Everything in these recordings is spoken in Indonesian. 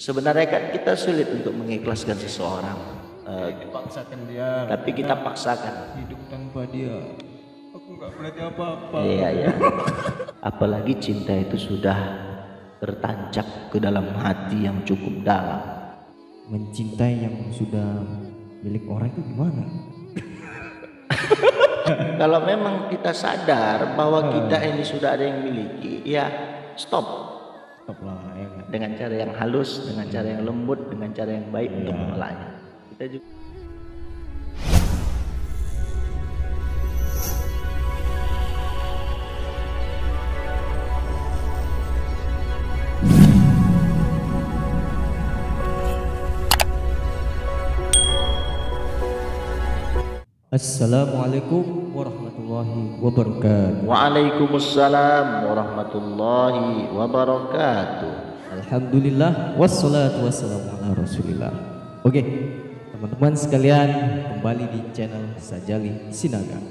Sebenarnya kan kita sulit untuk mengikhlaskan seseorang, Dipaksakan dia, tapi kita paksakan. hidup tanpa dia. Aku nggak berarti apa-apa. Iya, iya. Apalagi cinta itu sudah tertancap ke dalam hati yang cukup dalam. Mencintai yang sudah milik orang itu gimana? Kalau memang kita sadar bahwa kita ini sudah ada yang miliki, ya stop. Stop lah ya kan? Dengan cara yang halus, dengan cara yang lembut, dengan cara yang baik untuk mengelaknya. Kita juga Assalamualaikum warahmatullahi wabarakatuh. Waalaikumsalam warahmatullahi wabarakatuh. Alhamdulillah wassalatu wassalamu ala rasulillah. Oke, teman-teman sekalian, kembali di channel Sajali Sinaga.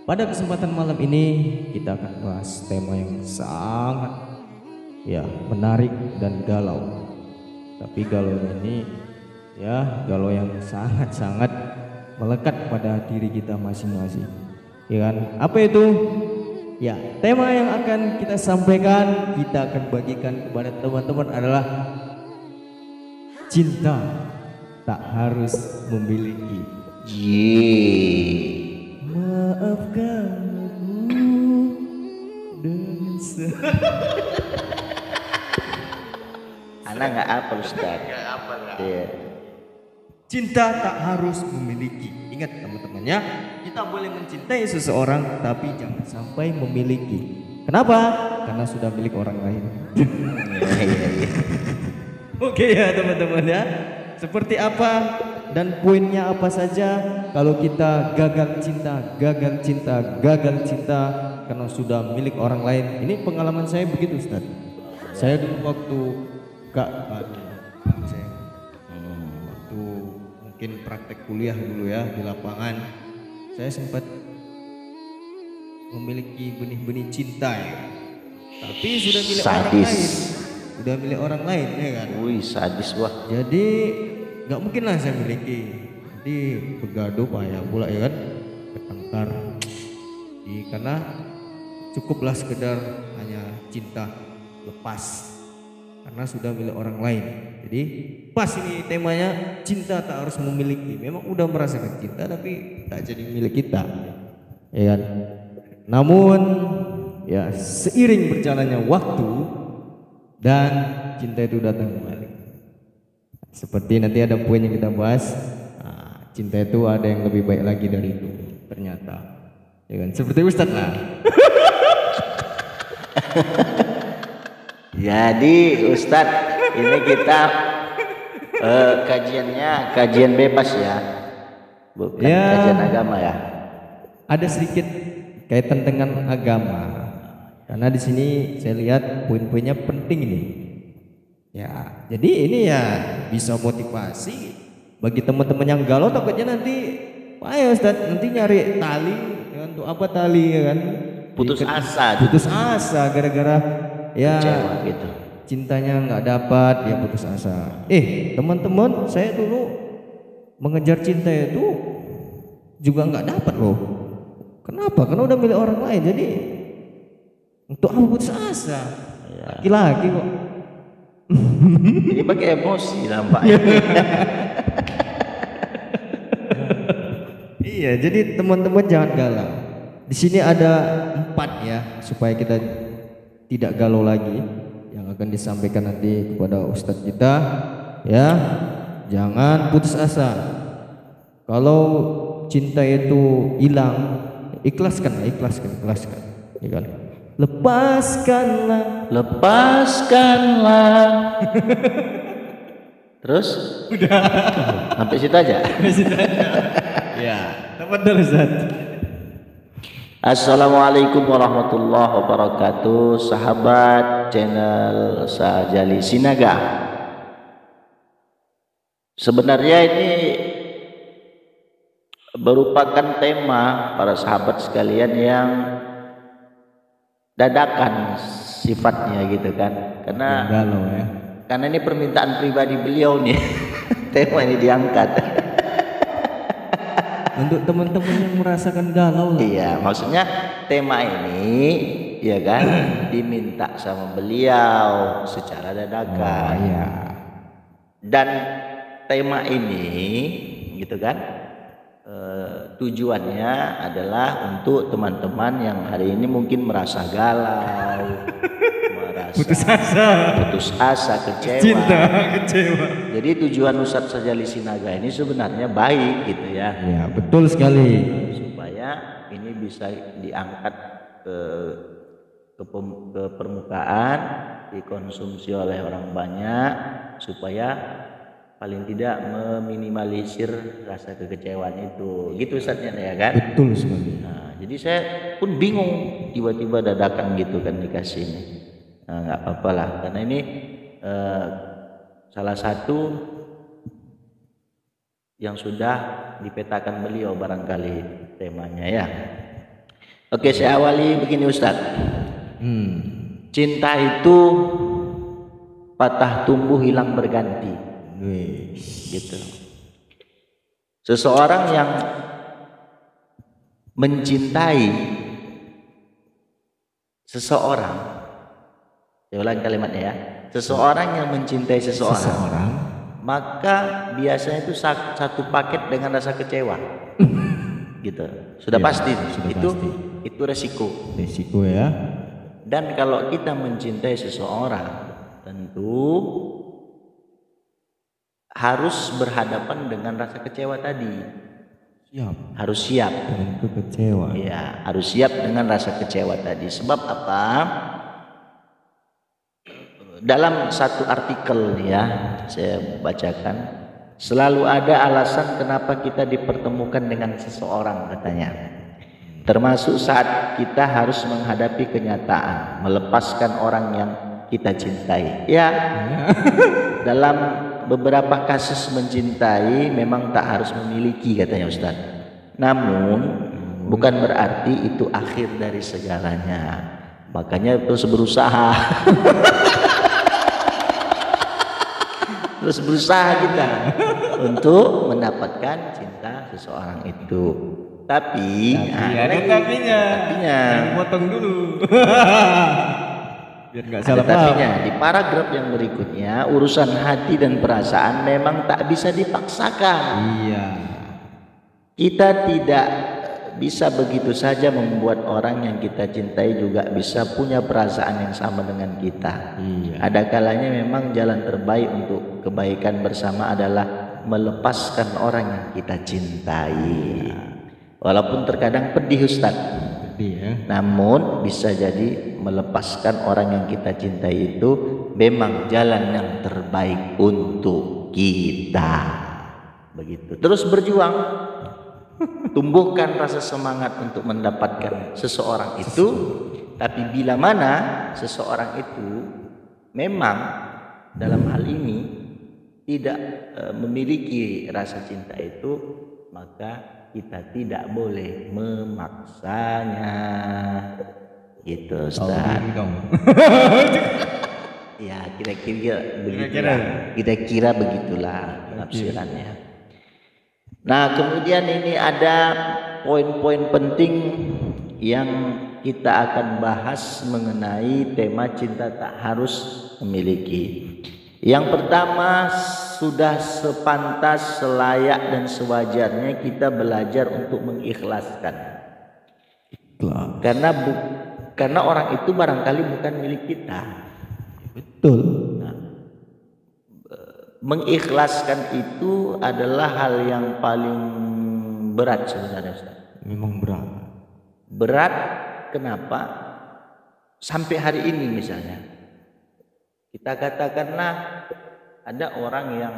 Pada kesempatan malam ini kita akan bahas tema yang sangat menarik dan galau. Tapi galau ini galau yang sangat-sangat melekat pada diri kita masing-masing. Ya kan? Apa itu? Ya, tema yang akan kita sampaikan, kita akan bagikan kepada teman-teman adalah cinta tak harus memiliki. Maafkan aku dengan Anak nggak apa Ustaz? Nggak apa lah. Iya. Cinta tak harus memiliki. Ingat teman-teman ya, kita boleh mencintai seseorang tapi jangan sampai memiliki. Kenapa? Karena sudah milik orang lain. Iya. Oke ya teman-teman ya. Seperti apa dan poinnya apa saja kalau kita gagal cinta karena sudah milik orang lain. Ini pengalaman saya begitu Ustaz. Saya dulu waktu waktu mungkin praktek kuliah dulu ya di lapangan, saya sempat memiliki benih-benih cinta ya. Tapi sudah milik orang lain. Sudah milik orang lain ya kan. Wih, sadis wah. Jadi nggak mungkin lah saya miliki. Jadi bergaduh payah pula ya kan. Bertengkar. Karena cukuplah sekedar hanya cinta lepas. Karena sudah milik orang lain. Jadi pas ini temanya cinta tak harus memiliki. Memang udah merasakan cinta tapi tak jadi milik kita. Ya kan? Namun ya seiring berjalannya waktu dan cinta itu datang kembali. Seperti nanti ada poin yang kita bahas. Cinta itu ada yang lebih baik lagi dari itu ternyata. Ya kan? Seperti Ustadz lah. Jadi Ustadz, ini kita kajiannya kajian bebas ya, bukan kajian agama ya. Ada sedikit kaitan dengan agama, karena di sini saya lihat poin-poinnya penting ini. Ya, jadi ini ya bisa motivasi bagi teman-teman yang galau. Takutnya nanti, ayo Ustaz, nanti nyari tali, ya, untuk apa tali ya kan? Putus asa gara-gara kecewa gitu. Cintanya nggak dapat, dia putus asa. Teman-teman, saya dulu mengejar cinta itu juga nggak dapat loh. Kenapa? Karena udah milik orang lain. Jadi untuk apa putus asa? Laki-laki kok. Ini pakai emosi nampaknya. Iya, jadi teman-teman jangan galau. Di sini ada 4 ya supaya kita tidak galau lagi yang akan disampaikan nanti kepada Ustadz kita ya. Jangan putus asa. Kalau cinta itu hilang, ikhlaskan ya kan? Lepaskanlah. Terus udah sampai situ aja. Ya, tafadhol Ustaz. Assalamualaikum warahmatullahi wabarakatuh, sahabat channel Sajali Sinaga. Sebenarnya ini merupakan tema para sahabat sekalian yang dadakan sifatnya gitu kan, karena galau ya. karena ini permintaan pribadi beliau nih. Tema ini diangkat. Untuk teman-teman yang merasakan galau lah. Iya, maksudnya tema ini ya kan diminta sama beliau secara dadakan. Oh, iya. Dan tema ini gitu kan tujuannya adalah untuk teman-teman yang hari ini mungkin merasa galau, merasa putus asa, kecewa. Cinta, kecewa. Jadi tujuan Ustadz Syadzali Sinaga ini sebenarnya baik gitu ya. Ya, betul sekali. Supaya ini bisa diangkat ke permukaan, dikonsumsi oleh orang banyak, supaya paling tidak meminimalisir rasa kekecewaan itu. Gitu Ustadznya ya kan? Betul sekali. Nah, jadi saya pun bingung tiba-tiba dadakan gitu kan dikasih ini. Nah, nggak apa-apa lah, karena ini salah satu yang sudah dipetakan beliau barangkali temanya ya. Oke, saya awali begini Ustadz. Cinta itu patah tumbuh hilang berganti. Gitu. Seseorang yang mencintai seseorang, saya ulang kalimatnya ya. Seseorang yang mencintai seseorang, maka biasanya itu satu paket dengan rasa kecewa. Gitu. Sudah ya, pasti sudah itu resiko ya. Dan kalau kita mencintai seseorang, tentu harus berhadapan dengan rasa kecewa tadi. Harus siap dengan kecewa. Ya, harus siap dengan rasa kecewa tadi. Sebab apa? Dalam satu artikel ya, saya bacakan, selalu ada alasan kenapa kita dipertemukan dengan seseorang katanya. Termasuk saat kita harus menghadapi kenyataan, melepaskan orang yang kita cintai. Ya. Dalam beberapa kasus mencintai memang tak harus memiliki katanya Ustaz. Namun bukan berarti itu akhir dari segalanya. Makanya terus berusaha. Terus berusaha kita untuk mendapatkan cinta seseorang itu. Tapi ada tapinya. Yang potong dulu. Biar nggak salah paham. Di paragraf yang berikutnya, urusan hati dan perasaan memang tak bisa dipaksakan. Iya. Kita tidak bisa begitu saja membuat orang yang kita cintai juga bisa punya perasaan yang sama dengan kita. Iya. Ada kalanya memang jalan terbaik untuk kebaikan bersama adalah melepaskan orang yang kita cintai. Iya. Walaupun terkadang pedih Ustaz. Ya. Namun bisa jadi melepaskan orang yang kita cintai itu memang jalan yang terbaik untuk kita. Begitu. Terus berjuang, tumbuhkan rasa semangat untuk mendapatkan seseorang itu. Tapi bila mana seseorang itu memang dalam hal ini tidak memiliki rasa cinta itu, maka kita tidak boleh memaksanya. Gitu Ustaz. Ya kira-kira begitulah. Kira-kira begitulah penafsirannya. Nah kemudian ini ada poin-poin penting yang kita akan bahas mengenai tema cinta tak harus memiliki. Yang pertama, sudah sepantas, selayak dan sewajarnya kita belajar untuk mengikhlaskan. Karena orang itu barangkali bukan milik kita. Betul. Nah, mengikhlaskan itu adalah hal yang paling berat sebenarnya Ustaz. Memang berat. Berat kenapa? Sampai hari ini misalnya, kita katakanlah ada orang yang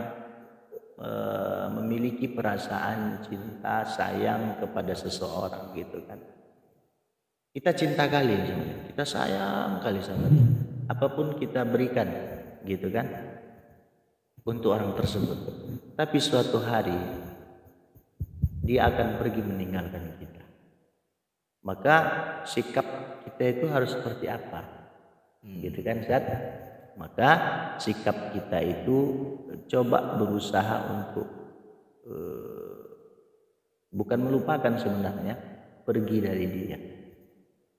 memiliki perasaan cinta, sayang kepada seseorang gitu kan. Kita cinta kali misalnya, kita sayang kali sama dia. Apapun kita berikan gitu kan untuk orang tersebut. Tapi suatu hari dia akan pergi meninggalkan kita. Maka sikap kita itu harus seperti apa? Gitu kan Ustaz? Maka sikap kita itu coba berusaha untuk bukan melupakan sebenarnya, pergi dari dia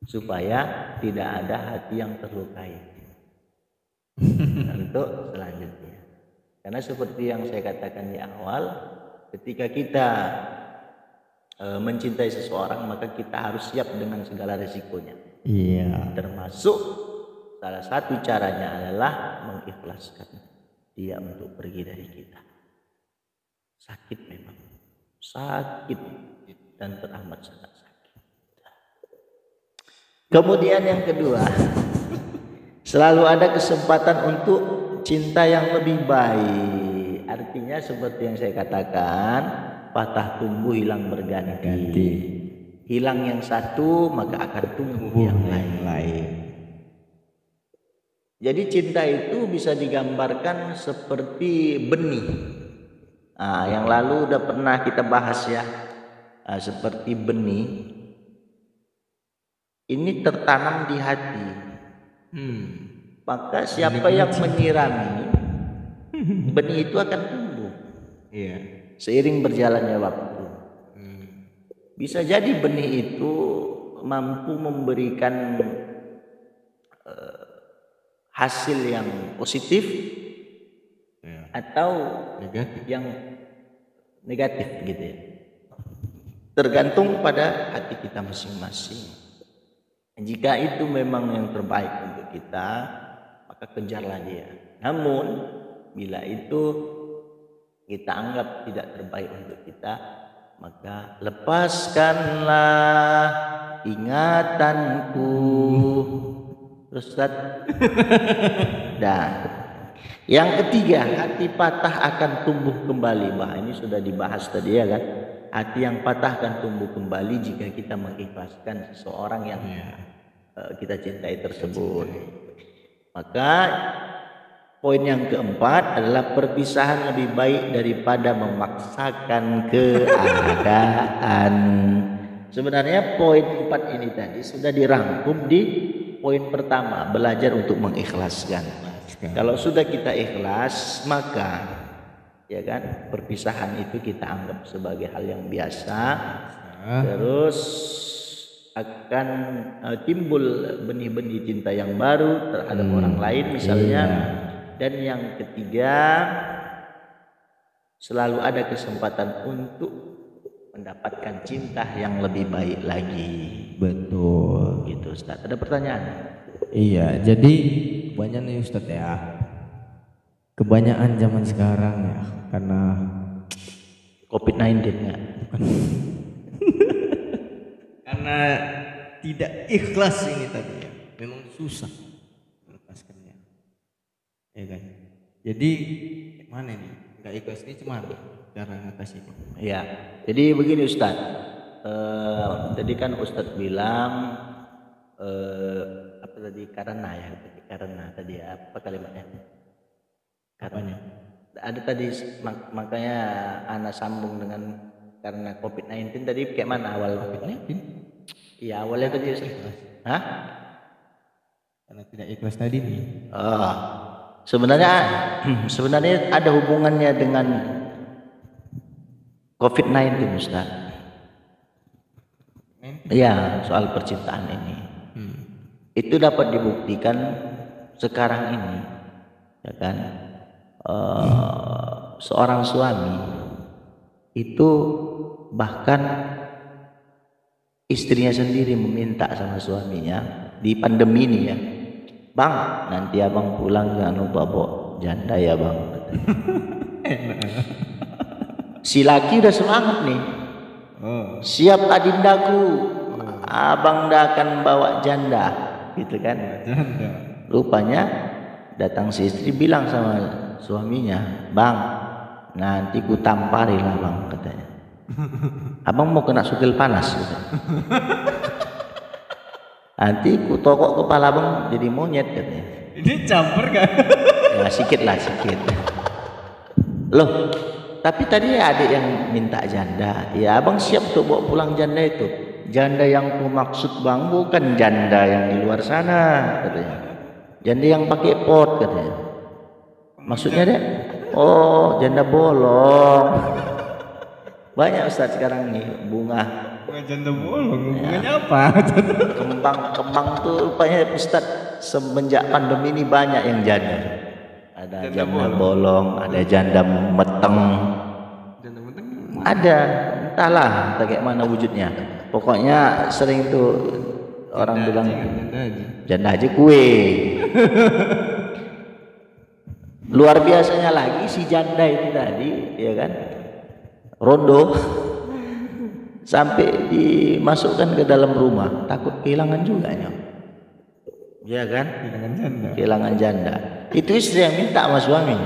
supaya tidak ada hati yang terlukai untuk selanjutnya. Karena seperti yang saya katakan di awal, ketika kita mencintai seseorang, maka kita harus siap dengan segala resikonya. Iya. Termasuk salah satu caranya adalah mengikhlaskan dia untuk pergi dari kita. Sakit memang, sakit dan teramat sangat sakit. Kemudian yang kedua, selalu ada kesempatan untuk cinta yang lebih baik. Artinya seperti yang saya katakan, patah tumbuh hilang berganti. Hilang yang satu maka akan tumbuh yang lain. Jadi cinta itu bisa digambarkan seperti benih. Yang lalu udah pernah kita bahas ya, seperti benih. Ini tertanam di hati. Maka siapa yang menyirami, benih itu akan tumbuh. Iya. Seiring berjalannya waktu. Bisa jadi benih itu mampu memberikan hasil yang positif atau yang negatif gitu ya. Tergantung pada hati kita masing-masing. Jika itu memang yang terbaik untuk kita, maka kejarlah dia. Namun bila itu kita anggap tidak terbaik untuk kita, maka lepaskanlah ingatanku. Terus Ustaz. Dan yang ketiga, hati patah akan tumbuh kembali. Ini sudah dibahas tadi ya kan. Hati yang patah akan tumbuh kembali jika kita mengikhlaskan seseorang yang kita cintai tersebut. Maka poin yang keempat adalah perpisahan lebih baik daripada memaksakan keadaan. Sebenarnya poin 4 ini tadi sudah dirangkum di poin pertama, belajar untuk mengikhlaskan. Kalau sudah kita ikhlas, maka ya kan, perpisahan itu kita anggap sebagai hal yang biasa. Terus akan timbul benih-benih cinta yang baru terhadap orang lain misalnya. Dan yang ketiga, selalu ada kesempatan untuk mendapatkan cinta yang lebih baik lagi. Betul. Gitu Ustaz. Ada pertanyaan? Iya, jadi banyak nih Ustaz ya. Kebanyakan zaman sekarang ya, karena COVID-19 ya. Karena tidak ikhlas ini tadi ya. Memang susah melepaskannya. Ya kan? Jadi mana nih? Enggak ikhlas ini cuman cara ngatasinnya. Iya. Jadi begini Ustaz. Tadi kan Ustaz bilang apa tadi, karena tadi apa kalimatnya? Karena ada tadi, makanya ana sambung dengan karena COVID-19 tadi kayak mana awal COVID-19? Iya awalnya tadi Ustaz. Hah? Karena tidak ikhlas tadi nih. Sebenarnya ada hubungannya dengan COVID-19 Ustaz. Iya, soal percintaan ini. Itu dapat dibuktikan sekarang ini, ya kan? Seorang suami itu bahkan istrinya sendiri meminta sama suaminya di pandemi ini ya, Bang, nanti abang pulang jangan lupa bawa janda ya bang. Si laki udah semangat nih, siap adindaku, abang dah akan bawa janda, gitu kan? Rupanya datang si istri bilang sama suaminya, Bang, nanti ku tampari lah bang, katanya. Abang mau kena sukil panas, katanya. Nanti ku tokok kepala bang jadi monyet, katanya. Ini campur kan? Ya sedikit lah, sedikit. Loh, tapi tadi adik yang minta janda. Ya abang siap untuk bawa pulang janda itu. Janda yang ku maksud bang bukan janda yang di luar sana, katanya. Janda yang pakai pot katanya. Maksudnya deh, oh janda bolong. Banyak Ustaz sekarang nih bunga. Bunga janda bolong, bunganya apa? Kembang tuh rupanya Ustaz semenjak pandemi ini banyak yang janda. Ada janda bolong, ada janda meteng. Janda meteng? Ada, entahlah entah kayak mana wujudnya. Pokoknya sering tuh orang bilang janda haji kue. Luar biasanya lagi si janda itu tadi, ya kan? Rondo sampai dimasukkan ke dalam rumah, takut kehilangan juga nyok. Ya kan? Kehilangan janda. Itu istri yang minta sama suami.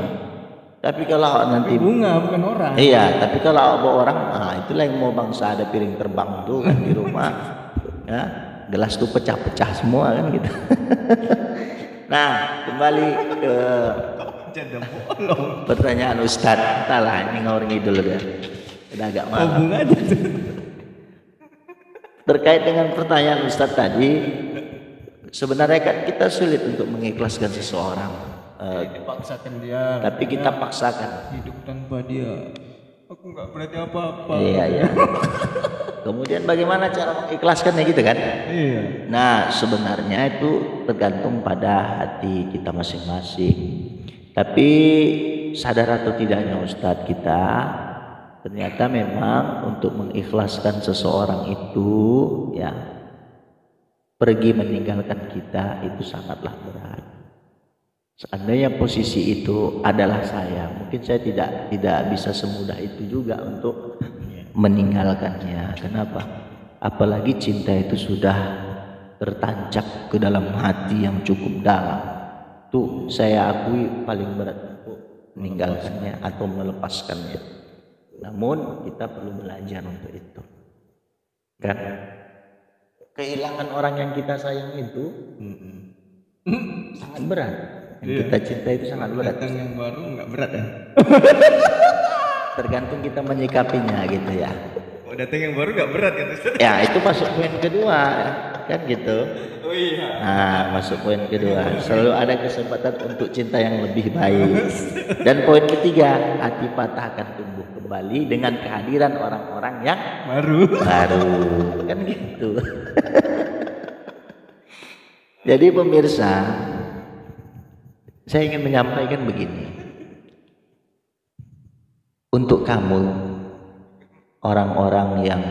Tapi kalau nanti bunga bukan orang. Iya, tapi kalau bawa orang, itulah yang mau bangsa ada piring terbang tuh kan di rumah. Ya, gelas tuh pecah-pecah semua kan gitu. Nah, kembali ke pertanyaan Ustadz. Entahlah, ini ngawur ngidul udah agak malam. Terkait dengan pertanyaan Ustadz tadi, sebenarnya kan kita sulit untuk mengikhlaskan seseorang. Dipaksakan dia. Tapi kita paksakan. Hidup tanpa dia, aku nggak berarti apa-apa. Iya. Kemudian bagaimana cara mengikhlaskannya gitu kan? Iya. Nah sebenarnya itu tergantung pada hati kita masing-masing. Tapi sadar atau tidaknya Ustadz kita ternyata memang untuk mengikhlaskan seseorang itu ya pergi meninggalkan kita itu sangatlah berat. Seandainya posisi itu adalah saya, mungkin saya tidak bisa semudah itu juga untuk meninggalkannya. Kenapa? Apalagi cinta itu sudah tertancap ke dalam hati yang cukup dalam. Tuh saya akui paling berat untuk meninggalkannya atau melepaskannya. Namun kita perlu belajar untuk itu. Kan? Kehilangan orang yang kita sayang itu sangat berat. Yang kita cinta itu sangat berat. Datang yang baru nggak berat ya? Tergantung kita menyikapinya gitu ya. Oh, datang yang baru nggak berat ya Ustaz? Ya itu masuk poin kedua kan gitu. Oh iya. Nah masuk poin kedua. Selalu ada kesempatan untuk cinta yang lebih baik. Dan poin ketiga, hati patah akan tumbuh kembali dengan kehadiran orang-orang yang baru kan gitu. Jadi pemirsa, saya ingin menyampaikan begini. Untuk kamu, orang-orang yang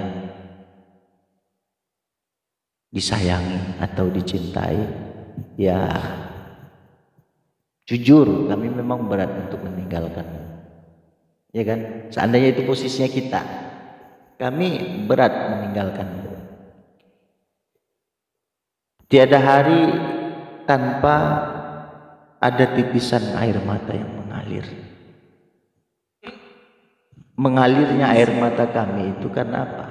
disayangi atau dicintai, ya jujur kami memang berat untuk meninggalkanmu. Ya kan? Seandainya itu posisinya kita, kami berat meninggalkanmu. Tiada hari tanpa ada titisan air mata yang mengalir. Mengalirnya air mata kami itu karena apa?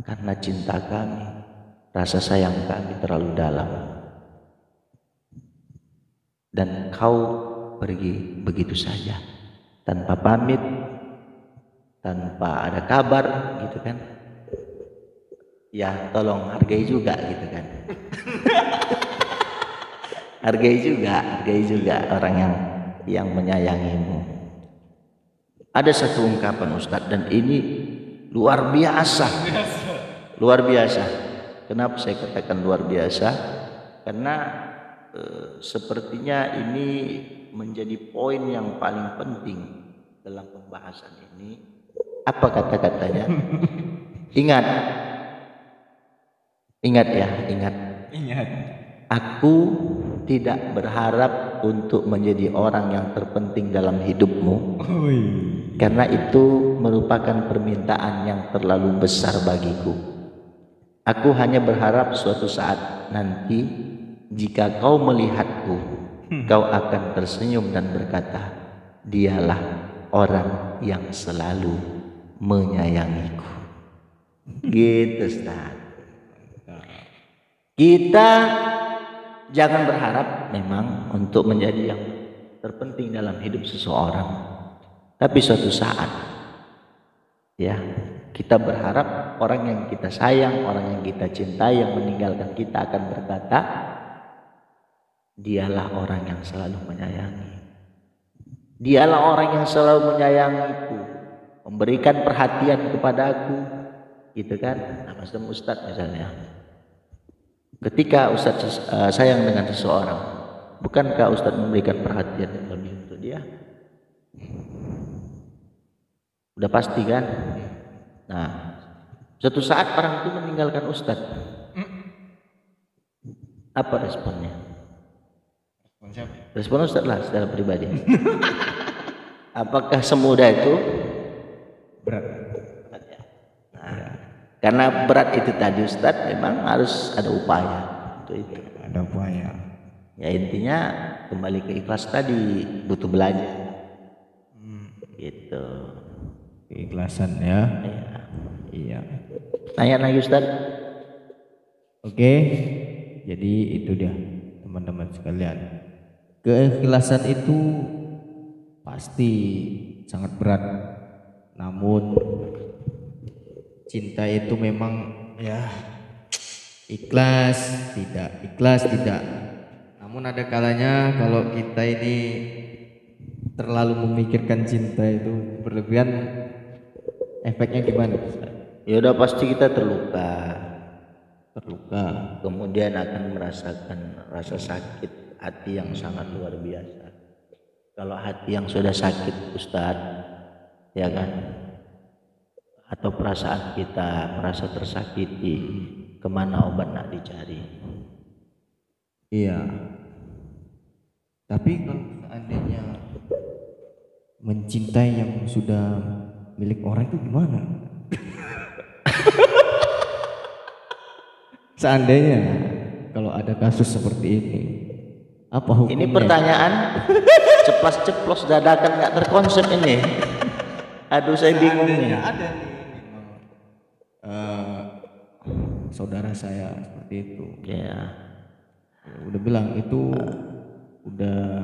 Karena cinta kami, rasa sayang kami terlalu dalam. Dan kau pergi begitu saja, tanpa pamit, tanpa ada kabar gitu kan. Ya tolong hargai juga gitu kan. Hargai juga orang yang menyayangimu. Ada satu ungkapan Ustadz dan ini luar biasa. Luar biasa. Kenapa saya katakan luar biasa? Karena sepertinya ini menjadi poin yang paling penting dalam pembahasan ini. Apa kata-katanya? Ingat ya, ingat. Aku tidak berharap untuk menjadi orang yang terpenting dalam hidupmu. Karena itu merupakan permintaan yang terlalu besar bagiku. Aku hanya berharap suatu saat nanti jika kau melihatku, kau akan tersenyum dan berkata, dialah orang yang selalu menyayangiku. Gitu Ustaz. Kita jangan berharap memang untuk menjadi yang terpenting dalam hidup seseorang. Tapi suatu saat ya kita berharap orang yang kita sayang, orang yang kita cintai, yang meninggalkan kita akan berkata, Dialah orang yang selalu menyayangi. Dialah orang yang selalu menyayangiku, memberikan perhatian kepadaku, gitu kan? Nah, macam Ustadz misalnya. Ketika Ustadz sayang dengan seseorang, bukankah Ustadz memberikan perhatian yang lebih untuk dia? Udah pasti kan? Nah, suatu saat orang itu meninggalkan Ustadz. Apa responnya? Respon Ustadz lah secara pribadi. Apakah semudah itu? Berat. Nah, karena berat itu tadi Ustadz memang harus ada upaya untuk itu. Ada upaya. Ya intinya kembali ke ikhlas tadi, butuh belajar. Gitu. Keikhlasan ya. Iya. Tanya lagi Ustadz. Oke. Jadi itu dia teman-teman sekalian. Keikhlasan itu pasti sangat berat. Namun cinta itu memang ya ikhlas tidak. Namun ada kalanya kalau kita ini terlalu memikirkan cinta itu berlebihan, efeknya gimana? Ya udah pasti kita terluka. Kemudian akan merasakan rasa sakit hati yang sangat luar biasa. Kalau hati yang sudah sakit Ustadz, ya kan, atau perasaan kita merasa tersakiti, kemana obat nak dicari? Iya. Tapi kalau seandainya mencintai yang sudah milik orang itu gimana? Seandainya kalau ada kasus seperti ini, apa hukumnya? Ini pertanyaan ceplos-ceplos dadakan nggak terkonsep ini. Aduh saya bingung nih. Ada nih saudara saya seperti itu. Ya. Udah bilang itu udah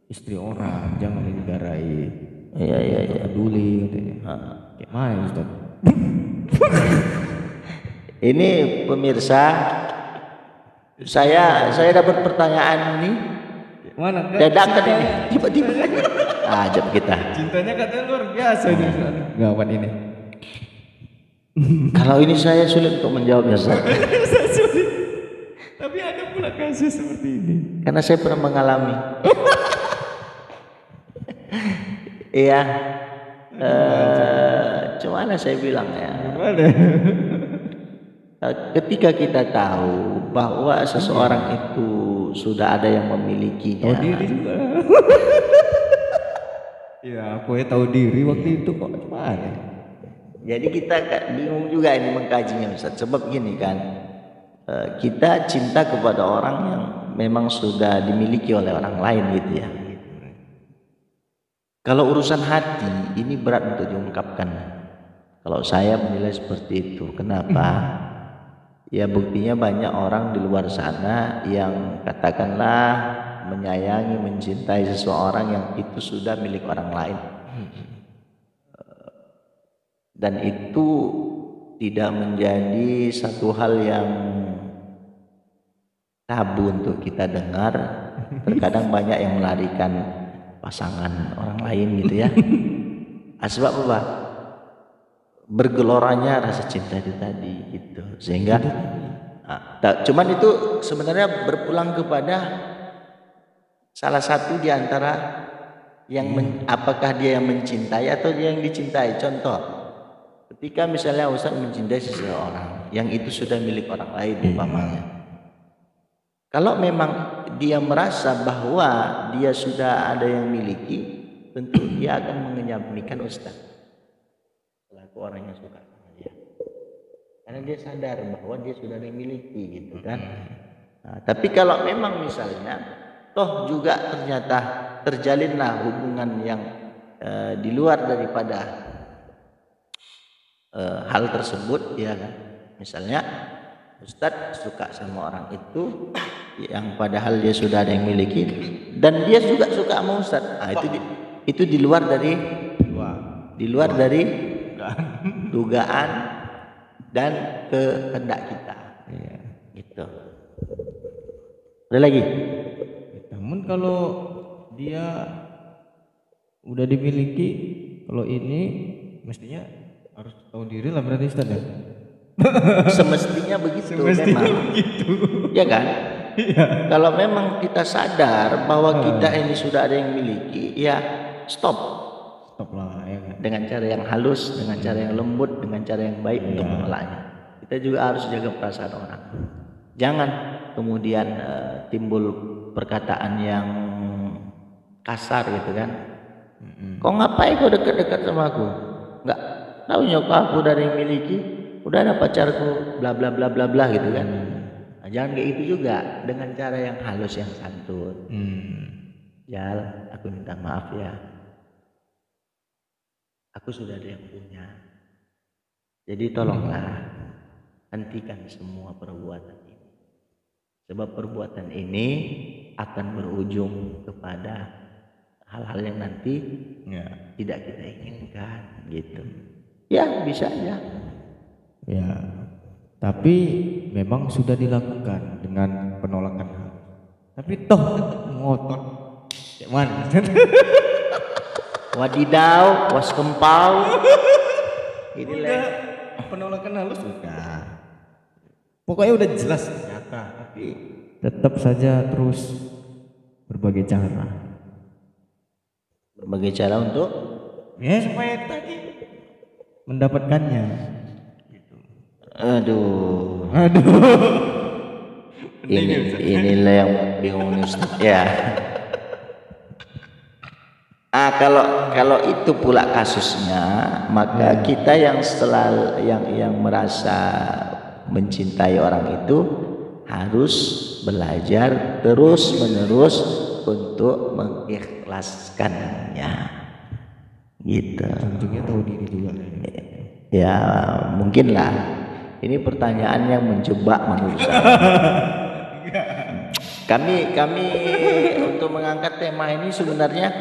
istri orang, jangan digarai. Iya. Peduli katanya. Kayak mana Ustaz? Ini pemirsa, saya dapat pertanyaan ini Mana? dadakan ini tiba-tiba ajab kita. Cintanya katanya luar biasa ini. Gawat ini. Kalau ini saya sulit untuk menjawabnya, Ustaz. Sulit. Tapi ada pula kasus seperti ini. Karena saya pernah mengalami. Iya. Cuman saya bilang ya. Gimana? Ketika kita tahu bahwa seseorang itu sudah ada yang memilikinya. Tahu diri juga. Iya, aku ya tahu diri waktu itu kok gimana? Jadi kita bingung juga ini mengkajinya Ustaz. Sebab gini kan, kita cinta kepada orang yang memang sudah dimiliki oleh orang lain gitu ya. Kalau urusan hati ini berat untuk diungkapkan. Kalau saya menilai seperti itu. Kenapa? Ya buktinya banyak orang di luar sana yang katakanlah menyayangi, mencintai seseorang yang itu sudah milik orang lain. Dan itu tidak menjadi satu hal yang tabu untuk kita dengar. Terkadang banyak yang melarikan pasangan orang lain gitu ya. Sebab apa? Bergeloranya rasa cinta itu tadi gitu. Sehingga cuman itu sebenarnya berpulang kepada salah satu di antara yang apakah dia yang mencintai atau dia yang dicintai. Contoh, ketika misalnya Ustaz mencintai seseorang yang itu sudah milik orang lain umpamanya. Kalau memang dia merasa bahwa dia sudah ada yang miliki, tentu dia akan mengenyapkan Ustaz selaku orang yang suka sama dia. Karena dia sadar bahwa dia sudah ada yang miliki gitu kan. Nah, tapi kalau memang misalnya toh juga ternyata terjalinlah hubungan yang di luar daripada hal tersebut ya kan. Misalnya Ustadz suka sama orang itu yang padahal dia sudah ada yang miliki dan dia juga suka sama Ustadz. Nah, itu di luar dari dugaan dan kehendak kita. Iya. Gitu. Ada lagi? Namun kalau dia udah dimiliki, kalau ini mestinya harus tahu diri lah berarti Ustaz ya. Semestinya begitu memang. Begitu. Ya kan? Iya. Kalau memang kita sadar bahwa kita ini sudah ada yang miliki, ya stop. Stop lah ya kan. Dengan cara yang halus, dengan cara yang lembut, dengan cara yang baik untuk mengelaknya. Kita juga harus jaga perasaan orang. Jangan kemudian timbul perkataan yang kasar gitu kan. Kok ngapain kau dekat-dekat sama aku? Enggak tahu nyokap aku dari yang miliki, udah ada pacarku, bla bla bla bla bla gitu kan. Nah, jangan kayak gitu juga, dengan cara yang halus, yang santun. Jal, aku minta maaf ya. Aku sudah ada yang punya. Jadi tolonglah hentikan semua perbuatan ini. Sebab perbuatan ini akan berujung kepada hal-hal yang nanti tidak kita inginkan gitu. Ya bisa aja. Ya. Tapi memang sudah dilakukan dengan penolakan hal. Tapi toh ngotot. Kayak mana? Wadidaw, was kempau. Udah penolakan halus sudah. Pokoknya udah jelas nyata, tapi tetap saja terus berbagai cara. Berbagai cara untuk supaya tadi mendapatkannya. Aduh. Inilah yang bingung Ustaz. Ya. Kalau itu pula kasusnya, maka kita yang yang merasa mencintai orang itu harus belajar terus-menerus untuk mengikhlaskannya. Gitu. Tentunya tahu diri juga. Ya, mungkin lah. Ini pertanyaan yang menjebak menurut saya. Kami untuk mengangkat tema ini sebenarnya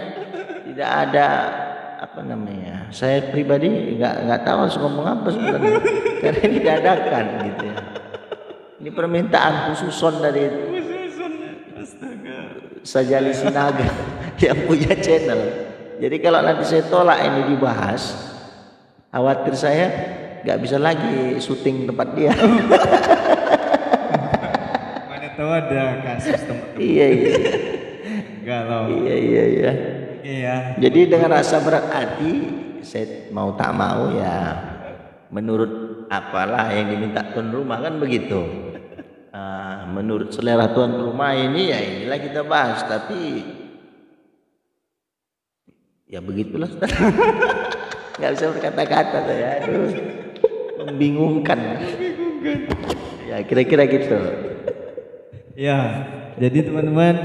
tidak ada apa namanya. Saya pribadi nggak tahu harus ngomong apa sebenarnya. Karena ini dadakan gitu ya. Ini permintaan khususon dari Sajali Sinaga yang punya channel. Jadi kalau nanti saya tolak ini dibahas, khawatir saya nggak bisa lagi syuting tempat dia. Mana tahu ada kasus tempat. Iya. Galau. Iya. Iya. Jadi dengan rasa berat hati, saya mau tak mau ya menurut apalah yang diminta tuan rumah kan begitu. Menurut selera tuan rumah ini ya inilah kita bahas, tapi ya begitulah. Nggak bisa berkata-kata saya. Aduh, membingungkan. Ya kira-kira gitu. Ya, jadi teman-teman,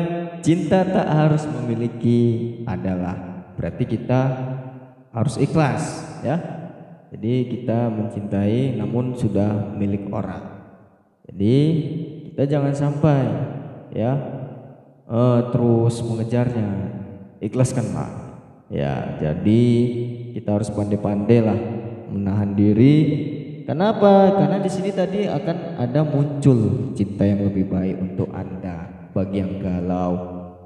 cinta tak harus memiliki adalah berarti kita harus ikhlas ya. Jadi kita mencintai namun sudah milik orang. Jadi kita jangan sampai ya terus mengejarnya. Ikhlaskanlah. Ya, jadi kita harus pandai-pandai lah menahan diri. Kenapa? Karena di sini tadi akan ada muncul cinta yang lebih baik untuk Anda. Bagi yang galau,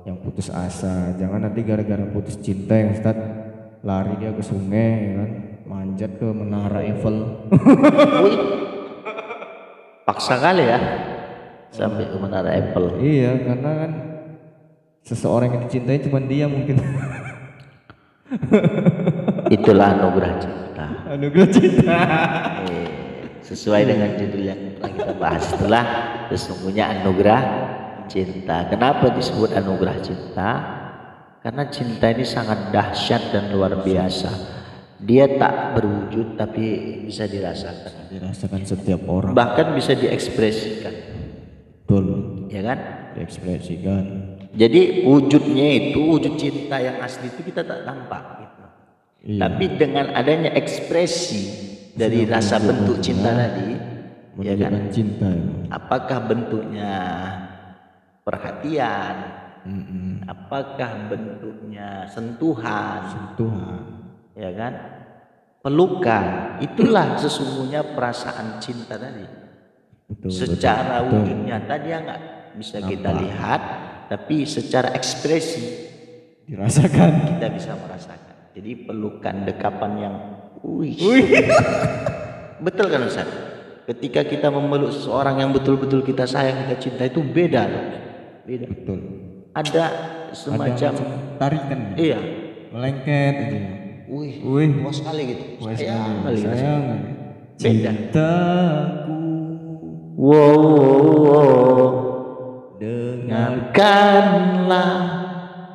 yang putus asa, jangan nanti gara-gara putus cinta yang Ustaz lari dia ke sungai ya kan, manjat ke menara Eiffel. Paksa kali ya sampai ke menara Eiffel. Iya, karena kan seseorang yang dicintai cuma dia mungkin. Itulah anugerah cinta. Anugerah cinta. Sesuai dengan judul yang telah kita bahas, itulah sesungguhnya anugerah cinta. Kenapa disebut anugerah cinta? Karena cinta ini sangat dahsyat dan luar biasa. Dia tak berwujud tapi bisa dirasakan. Dirasakan setiap orang. Bahkan bisa diekspresikan. Betul. Ya kan? Diekspresikan. Jadi wujudnya itu, wujud cinta yang asli itu kita tak nampak gitu. Iya. Tapi dengan adanya ekspresi dari rasa bentuk cinta tadi, ya kan? Cinta. Apakah bentuknya perhatian? Apakah bentuknya sentuhan? Ya kan? Pelukan. Itulah sesungguhnya perasaan cinta tadi. Betul, secara wujud nyata dia bisa kita lihat, tapi secara ekspresi dirasakan. kita bisa merasakan. Jadi pelukan, dekapan yang betul kan Ustaz? Ketika kita memeluk seseorang yang betul-betul kita sayang, kita cinta, itu beda loh. Beda. Betul. Ada semacam tarikan. Iya. Melengket aja. Wih, puas sekali gitu. Sayang kali gitu. Beda. Cintaku. Wow. Dengarkanlah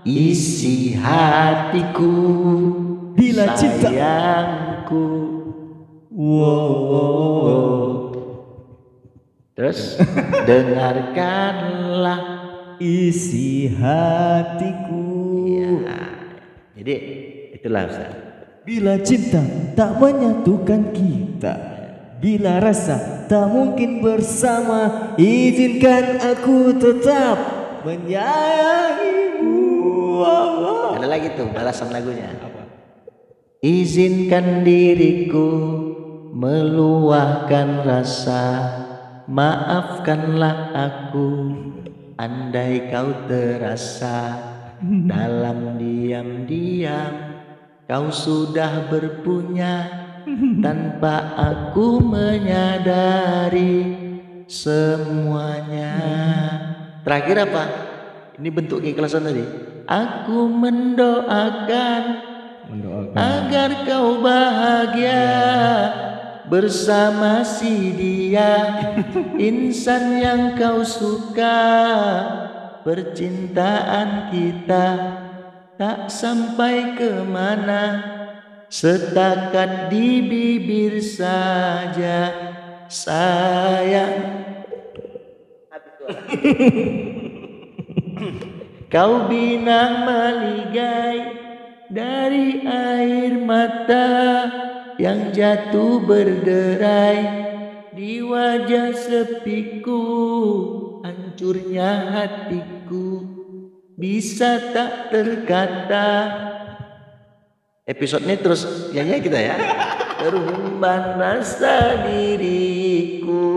isi hatiku, bila cinta sayangku. Terus dengarkanlah isi hatiku. Ya. Jadi itulah Ustaz. Bila cinta tak menyatukan kita, bila rasa tak mungkin bersama, izinkan aku tetap menyayangimu. Ada lagi tuh balasan lagunya. Apa? Izinkan diriku meluahkan rasa, maafkanlah aku andai kau terasa dalam diam-diam kau sudah berpunya tanpa aku menyadari semuanya. Terakhir apa? Ini bentuk keikhlasan tadi. Aku mendoakan agar kau bahagia bersama si dia, insan yang kau suka. Percintaan kita tak sampai kemana, setakat di bibir saja sayang. Kau binang maligai dari air mata yang jatuh berderai di wajah sepiku, hancurnya hatiku bisa tak terkata. Episode ini terus nyanyi kita ya. Terumban rasa diriku,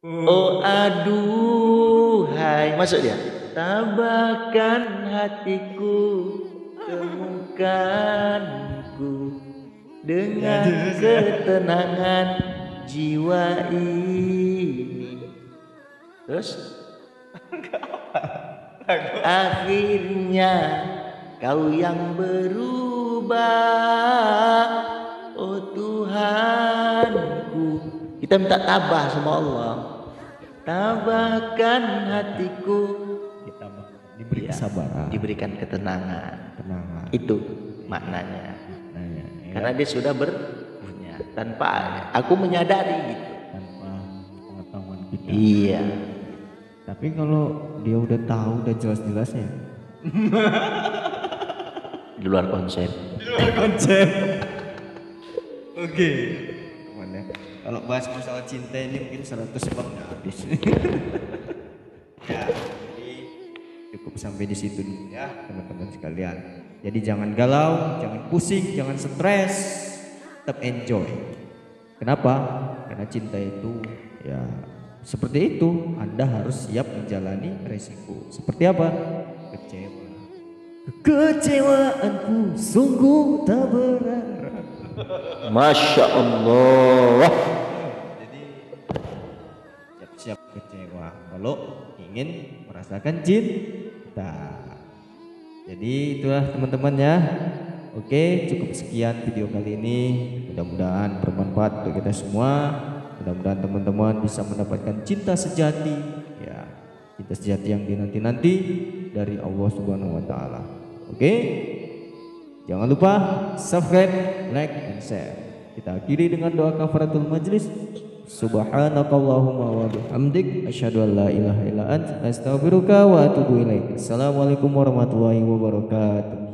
oh aduhai, masuk dia. Tabahkan hatiku, temukanku dengan ketenangan jiwa ini. Terus akhirnya kau yang berubah, oh Tuhanku. Kita minta tabah sama Allah. Tabahkan hatiku, diberi kesabaran, diberikan ketenangan. Itu maknanya. Karena dia sudah berpunya tanpa aku menyadari gitu. Tanpa pengetahuan kita. Iya. Tapi kalau dia udah tahu, udah jelas-jelasnya. Di luar konsep. Oke. Kalau bahas masalah cinta ini mungkin 100 bab nggak habis. Ya, jadi cukup sampai di situ dulu ya teman-teman sekalian. Jadi jangan galau, jangan pusing, jangan stres, tetap enjoy. Kenapa? Karena cinta itu ya seperti itu. Anda harus siap menjalani resiko. Seperti apa? Kecewa. Kecewaanku sungguh tak berat. Masya Allah. Jadi siap-siap kecewa kalau ingin merasakan cinta. Jadi itulah teman-teman ya. Oke, cukup sekian video kali ini. Mudah-mudahan bermanfaat untuk kita semua. Mudah-mudahan teman-teman bisa mendapatkan cinta sejati, ya, cinta sejati yang dinanti-nanti dari Allah Subhanahu Wa Taala. Oke, jangan lupa subscribe, like, dan share. Kita akhiri dengan doa kafaratul majlis. Subhanakallahumma wa bihamdik asyhadu an la ilaha illa anta astaghfiruka wa atubu ilaik. Assalamualaikum warahmatullahi wabarakatuh.